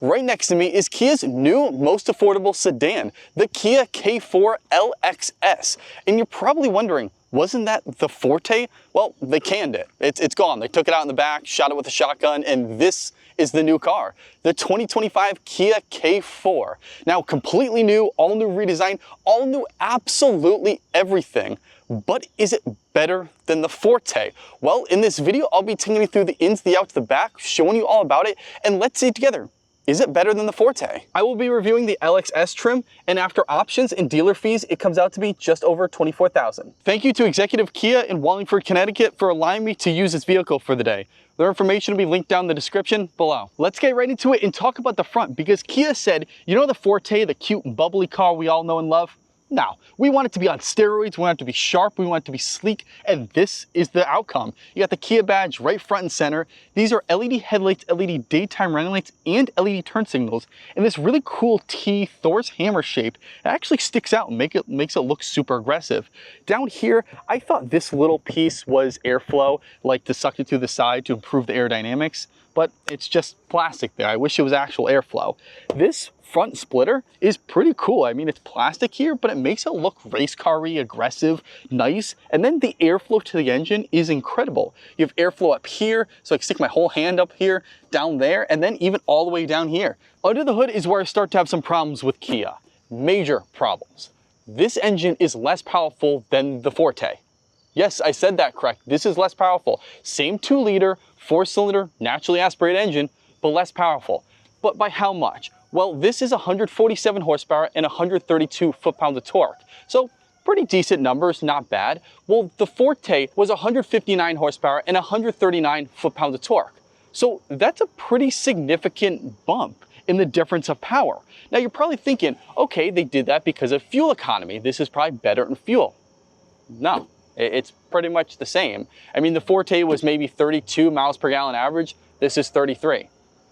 Right next to me is Kia's new, most affordable sedan, the Kia K4 LXS. And you're probably wondering, wasn't that the Forte? Well, they canned it. It's gone. They took it out in the back, shot it with a shotgun, and this is the new car, the 2025 Kia K4. Now, completely new, all new redesign, all new absolutely everything. But is it better than the Forte? Well, in this video, I'll be taking you through the ins, the outs, the back, showing you all about it, and let's see it together. Is it better than the Forte? I will be reviewing the LXS trim, and after options and dealer fees, it comes out to be just over $24,000. Thank you to Executive Kia in Wallingford, Connecticut for allowing me to use this vehicle for the day. Their information will be linked down in the description below. Let's get right into it and talk about the front, because Kia said, you know the Forte, the cute bubbly car we all know and love? No, we want it to be on steroids, we want it to be sharp, we want it to be sleek, and this is the outcome. You got the Kia badge right front and center. These are LED headlights, LED daytime running lights, and LED turn signals. And this really cool T Thor's hammer shape, it actually sticks out and makes it look super aggressive. Down here, I thought this little piece was airflow, like to suck it through the side to improve the aerodynamics, but it's just plastic there. I wish it was actual airflow. This front splitter is pretty cool. I mean, it's plastic here, but it makes it look race car-y, aggressive, nice. And then the airflow to the engine is incredible. You have airflow up here, so I can stick my whole hand up here, down there, and then even all the way down here. Under the hood is where I start to have some problems with Kia. Major problems. This engine is less powerful than the Forte. Yes, I said that correct. This is less powerful. Same 2-liter, 4-cylinder, naturally aspirated engine, but less powerful. But by how much? Well, this is 147 horsepower and 132 foot-pounds of torque. So pretty decent numbers, not bad. Well, the Forte was 159 horsepower and 139 foot-pounds of torque. So that's a pretty significant bump in the difference of power. Now you're probably thinking, okay, they did that because of fuel economy. This is probably better in fuel. No, it's pretty much the same. I mean, the Forte was maybe 32 miles per gallon average. This is 33.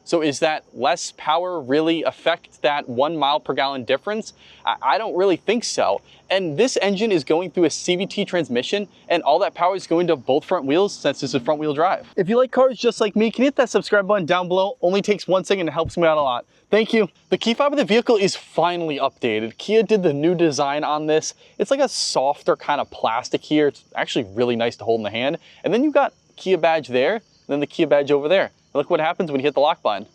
So is that less power really affect that 1 mile per gallon difference? I don't really think so. And this engine is going through a CVT transmission, and all that power is going to both front wheels since this is front wheel drive. If you like cars just like me, can you hit that subscribe button down below? Only takes 1 second and it helps me out a lot. Thank you. The key fob of the vehicle is finally updated. Kia did the new design on this. It's like a softer kind of plastic here. It's actually really nice to hold in the hand. And then you've got Kia badge there, and then the Kia badge over there. Look what happens when you hit the lock button.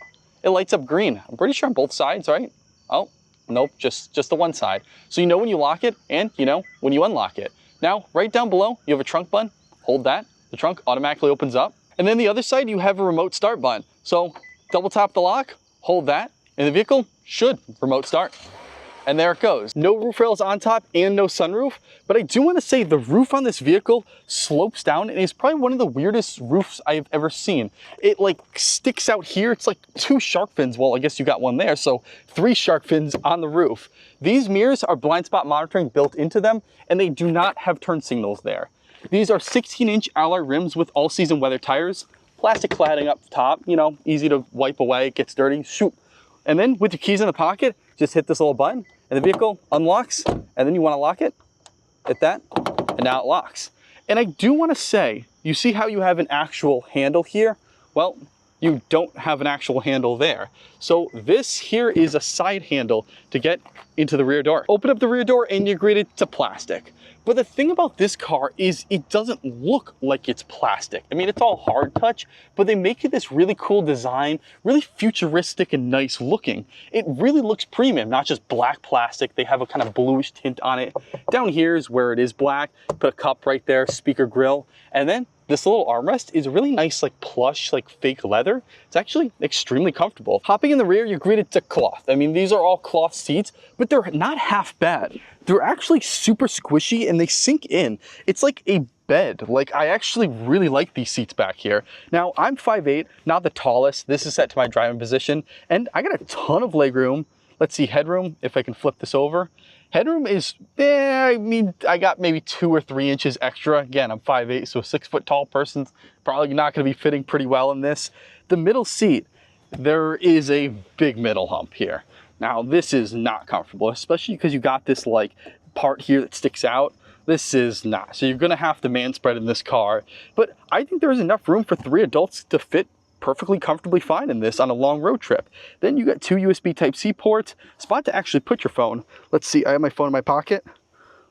It lights up green. I'm pretty sure on both sides, right? Oh, nope, just the one side. So you know when you lock it and you know when you unlock it. Now, right down below, you have a trunk button. Hold that. The trunk automatically opens up. And then the other side, you have a remote start button. So double tap the lock, hold that, and the vehicle should remote start. And there it goes. No roof rails on top and no sunroof, but I do want to say the roof on this vehicle slopes down and is probably one of the weirdest roofs I've ever seen. It like sticks out here. It's like 2 shark fins. Well, I guess you got one there, so 3 shark fins on the roof. These mirrors are blind spot monitoring built into them, and they do not have turn signals there. These are 16-inch alloy rims with all-season weather tires, plastic cladding up top, you know, easy to wipe away, it gets dirty, shoot. And then with your keys in the pocket, just hit this little button and the vehicle unlocks, and then you want to lock it, hit that, and now it locks. And I do want to say, you see how you have an actual handle here? Well, you don't have an actual handle there. So this here is a side handle to get into the rear door. Open up the rear door and you're greeted to plastic. But the thing about this car is it doesn't look like it's plastic. I mean, it's all hard touch, but they make it this really cool design, really futuristic and nice looking. It really looks premium, not just black plastic. They have a kind of bluish tint on it. Down here is where it is black. Put a cup right there, speaker grill, and then this little armrest is really nice, like plush, like fake leather. It's actually extremely comfortable. Hopping in the rear, you're greeted to cloth. I mean, these are all cloth seats, but they're not half bad. They're actually super squishy and they sink in. It's like a bed. Like, I actually really like these seats back here. Now, I'm 5'8", not the tallest. This is set to my driving position, and I got a ton of leg room. Let's see, headroom, if I can flip this over. Headroom is, I mean, I got maybe 2 or 3 inches extra. Again, I'm 5'8", so a 6-foot tall person's probably not gonna be fitting pretty well in this. The middle seat, there is a big middle hump here. Now, this is not comfortable, especially because you got this like part here that sticks out. This is not. So you're gonna have to man spread in this car. But I think there's enough room for 3 adults to fit perfectly comfortably fine in this on a long road trip. Then you got 2 USB Type-C ports, spot to actually put your phone. Let's see, I have my phone in my pocket.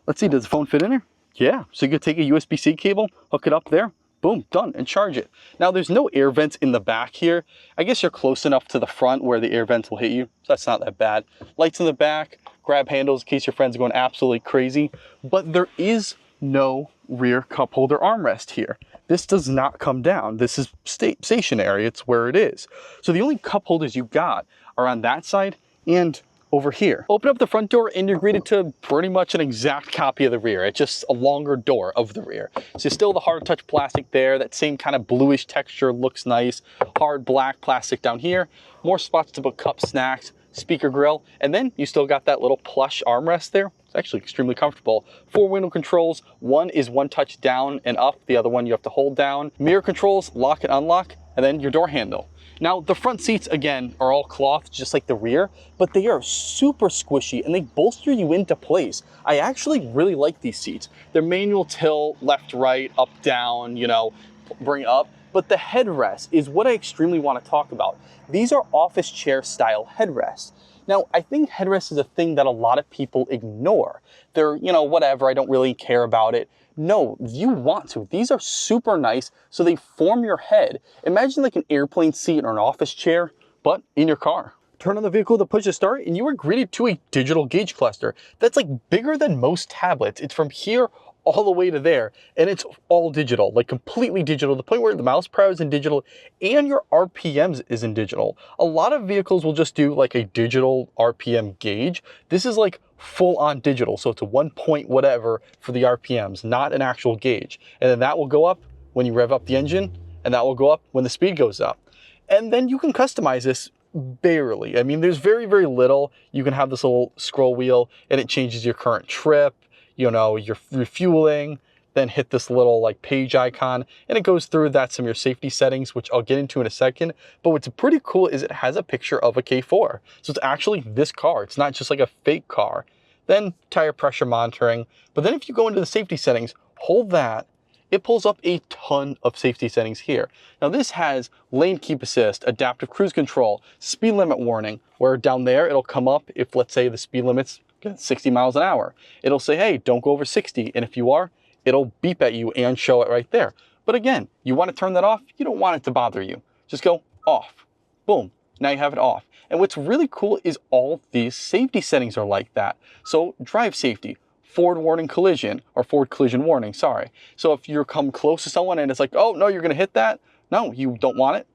Let's see, does the phone fit in there? Yeah, so you could take a USB-C cable, hook it up there, boom, done, and charge it. Now there's no air vents in the back here. I guess you're close enough to the front where the air vents will hit you, so that's not that bad. Lights in the back, grab handles in case your friend's going absolutely crazy, but there is no rear cup holder armrest here. This does not come down. This is stationary, it's where it is. So the only cup holders you got are on that side and over here. Open up the front door and you're greeted to pretty much an exact copy of the rear. It's just a longer door of the rear. So still the hard touch plastic there, that same kind of bluish texture looks nice. Hard black plastic down here, more spots to put cups, snacks, speaker grill, and then you still got that little plush armrest there. It's actually extremely comfortable. 4 window controls, one is one touch down and up, the other one you have to hold down. Mirror controls, lock and unlock, and then your door handle. Now, the front seats, again, are all cloth, just like the rear, but they are super squishy and they bolster you into place. I actually really like these seats. They're manual tilt, left, right, up, down, you know, bring up. But the headrest is what I extremely want to talk about. These are office chair style headrests. Now, I think headrest is a thing that a lot of people ignore. They're, you know, whatever, I don't really care about it. No, you want to. These are super nice, so they form your head. Imagine like an airplane seat or an office chair, but in your car. Turn on the vehicle to push to start, and you are greeted to a digital gauge cluster that's like bigger than most tablets. It's from here all the way to there, and it's all digital, like completely digital, to the point where the mouse power is in digital and your RPMs is in digital. A lot of vehicles will just do like a digital RPM gauge. This is like full on digital, so it's a 1 point whatever for the RPMs, not an actual gauge. And then that will go up when you rev up the engine, and that will go up when the speed goes up. And then you can customize this barely. I mean, there's very, very little. You can have this little scroll wheel and it changes your current trip, you know, your refueling, then hit this little like page icon and it goes through that, some of your safety settings, which I'll get into in a second. But what's pretty cool is it has a picture of a K4. So it's actually this car. It's not just like a fake car. Then tire pressure monitoring. But then if you go into the safety settings, hold that, it pulls up a ton of safety settings here. Now this has lane keep assist, adaptive cruise control, speed limit warning, where down there it'll come up if, let's say, the speed limit's 60 miles an hour. It'll say, hey, don't go over 60. And if you are, it'll beep at you and show it right there. But again, you want to turn that off. You don't want it to bother you. Just go off. Boom. Now you have it off. And what's really cool is all these safety settings are like that. So drive safety, forward warning collision, or forward collision warning, sorry. So if you come close to someone and it's like, oh, no, you're going to hit that. No, you don't want it.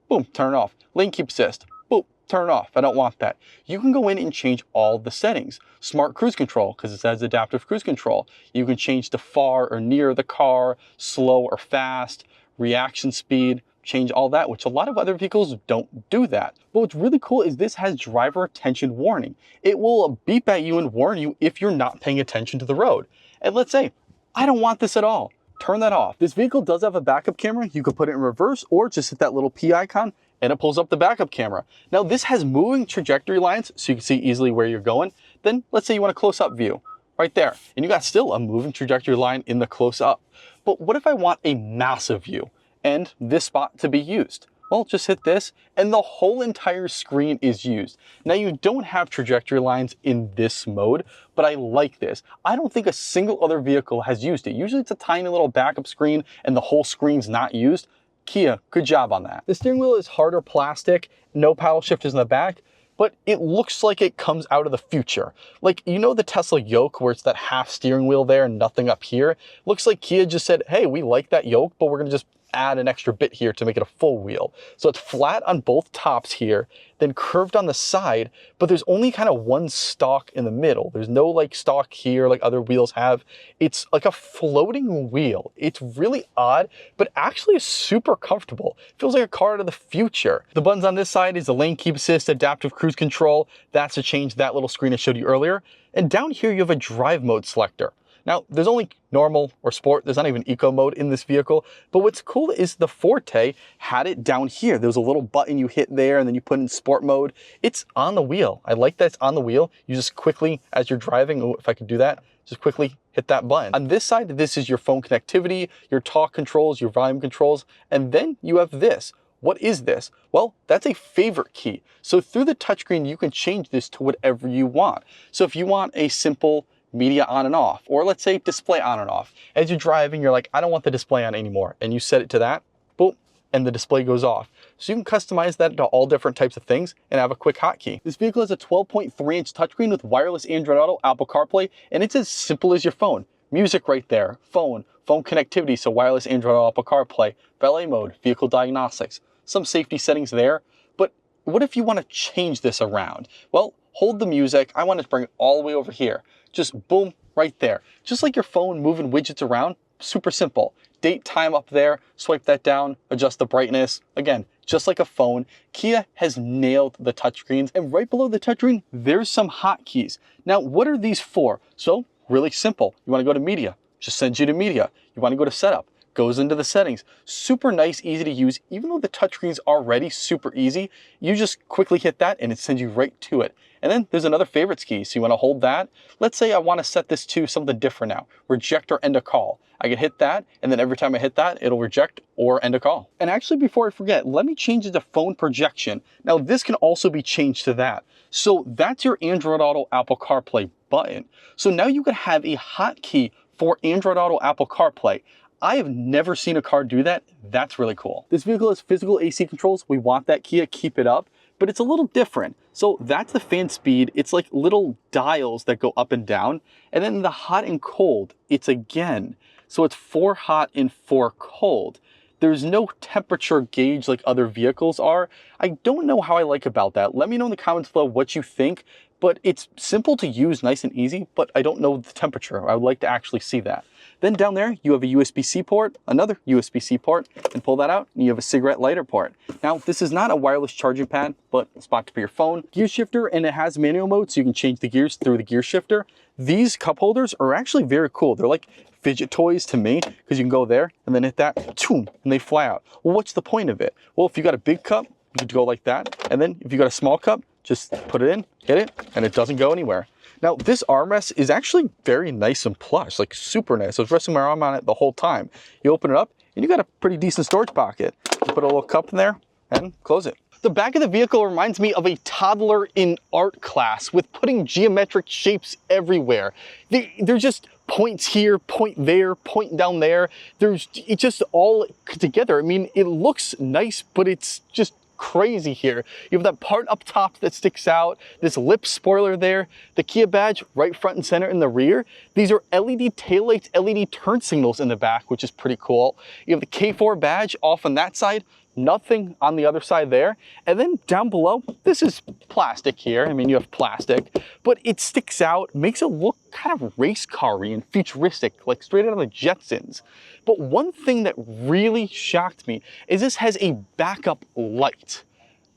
Boom, turn it off. Lane keep assist. Boom, turn it off. I don't want that. You can go in and change all the settings. Smart cruise control, because it says adaptive cruise control. You can change to far or near the car, slow or fast, reaction speed, change all that, which a lot of other vehicles don't do that. But what's really cool is this has driver attention warning. It will beep at you and warn you if you're not paying attention to the road. And let's say, I don't want this at all. Turn that off. This vehicle does have a backup camera. You could put it in reverse or just hit that little P icon and it pulls up the backup camera. Now this has moving trajectory lines so you can see easily where you're going. Then let's say you want a close-up view right there, and you got still a moving trajectory line in the close-up. But what if I want a massive view and this spot to be used? Well, just hit this and the whole entire screen is used. Now you don't have trajectory lines in this mode, but I like this. I don't think a single other vehicle has used it. Usually it's a tiny little backup screen and the whole screen's not used. Kia, good job on that. The steering wheel is harder plastic, no paddle shifters in the back, but it looks like it comes out of the future. Like, you know the Tesla yoke where it's that half steering wheel there and nothing up here? Looks like Kia just said, hey, we like that yoke, but we're gonna just add an extra bit here to make it a full wheel. So it's flat on both tops here, then curved on the side, but there's only kind of one stalk in the middle. There's no like stalk here like other wheels have. It's like a floating wheel. It's really odd, but actually is super comfortable. Feels like a car out of the future. The buttons on this side is the lane keep assist, adaptive cruise control. That's to change that little screen I showed you earlier. And down here you have a drive mode selector. Now, there's only normal or sport. There's not even eco mode in this vehicle. But what's cool is the Forte had it down here. There was a little button you hit there and then you put in sport mode. It's on the wheel. I like that it's on the wheel. You just quickly, as you're driving, oh, if I could do that, just quickly hit that button. On this side, this is your phone connectivity, your talk controls, your volume controls, and then you have this. What is this? Well, that's a favorite key. So through the touchscreen, you can change this to whatever you want. So if you want a simple media on and off, or let's say display on and off. As you're driving, you're like, I don't want the display on anymore. And you set it to that, boom, and the display goes off. So you can customize that to all different types of things and have a quick hotkey. This vehicle has a 12.3-inch touchscreen with wireless Android Auto, Apple CarPlay, and it's as simple as your phone. Music right there, phone connectivity, so wireless Android Auto, Apple CarPlay, valet mode, vehicle diagnostics, some safety settings there. But what if you want to change this around? Well, hold the music. I want to bring it all the way over here. Just boom, right there. Just like your phone moving widgets around, super simple. Date, time up there, swipe that down, adjust the brightness. Again, just like a phone, Kia has nailed the touchscreens. And right below the touchscreen, there's some hotkeys. Now, what are these for? So, really simple. You want to go to media, just sends you to media. You want to go to setup, goes into the settings. Super nice, easy to use. Even though the touchscreen's already super easy, you just quickly hit that and it sends you right to it. And then there's another favorites key. So you want to hold that. Let's say I want to set this to something different now. Reject or end a call. I can hit that, and then every time I hit that, it'll reject or end a call. And actually, before I forget, let me change it to phone projection. Now this can also be changed to that. So that's your Android Auto, Apple CarPlay button. So now you can have a hotkey for Android Auto, Apple CarPlay. I have never seen a car do that. That's really cool. This vehicle has physical AC controls. We want that, Kia, keep it up. But it's a little different. So that's the fan speed. It's like little dials that go up and down. And then the hot and cold, it's again. So it's 4 hot and 4 cold. There's no temperature gauge like other vehicles are. I don't know how I like about that. Let me know in the comments below what you think. But it's simple to use, nice and easy, but I don't know the temperature. I would like to actually see that. Then down there, you have a USB-C port, another USB-C port, and pull that out, and you have a cigarette lighter port. Now, this is not a wireless charging pad, but a spot to put your phone. Gear shifter, and it has manual mode, so you can change the gears through the gear shifter. These cup holders are actually very cool. They're like fidget toys to me, because you can go there, and then hit that, and they fly out. Well, what's the point of it? Well, if you got a big cup, you could go like that, and then if you got a small cup, just put it in, hit it, and it doesn't go anywhere. Now, this armrest is actually very nice and plush, like super nice. I was resting my arm on it the whole time. You open it up, and you got a pretty decent storage pocket. You put a little cup in there, and close it. The back of the vehicle reminds me of a toddler in art class with putting geometric shapes everywhere. They're just points here, point there, point down there. It's just all together. I mean, it looks nice, but it's just crazy here. You have that part up top that sticks out, this lip spoiler there, the Kia badge right front and center in the rear. These are LED taillights, LED turn signals in the back, which is pretty cool. You have the K4 badge off on that side, nothing on the other side there. And then down below, this is plastic here. I mean, you have plastic, but it sticks out, makes it look kind of race car-y and futuristic, like straight out of the Jetsons. But one thing that really shocked me is this has a backup light.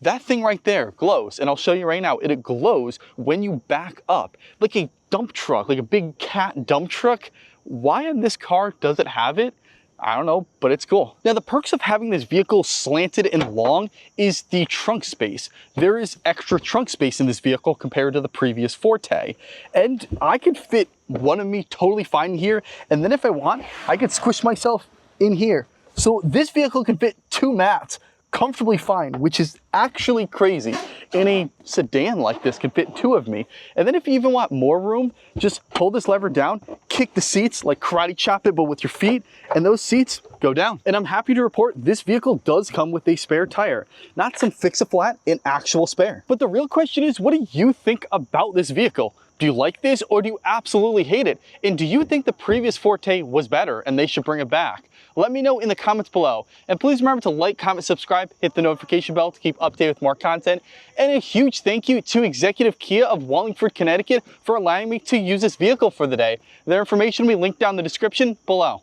That thing right there glows, and I'll show you right now. It glows when you back up, like a dump truck, like a big cat dump truck. Why on this car does it have it? I don't know, but it's cool. Now, the perks of having this vehicle slanted and long is the trunk space. There is extra trunk space in this vehicle compared to the previous Forte. And I could fit one of me totally fine here. And then if I want, I could squish myself in here. So this vehicle can fit 2 mats comfortably fine, which is actually crazy. In a sedan like this can fit 2 of me. And then if you even want more room, just pull this lever down, kick the seats, like karate chop it, but with your feet, and those seats go down. And I'm happy to report this vehicle does come with a spare tire. Not some fix-a-flat, an actual spare. But the real question is, what do you think about this vehicle? Do you like this, or do you absolutely hate it? And do you think the previous Forte was better and they should bring it back? Let me know in the comments below. And please remember to like, comment, subscribe, hit the notification bell to keep updated with more content. And a huge thank you to Executive Kia of Wallingford, Connecticut for allowing me to use this vehicle for the day. Their information will be linked down in the description below.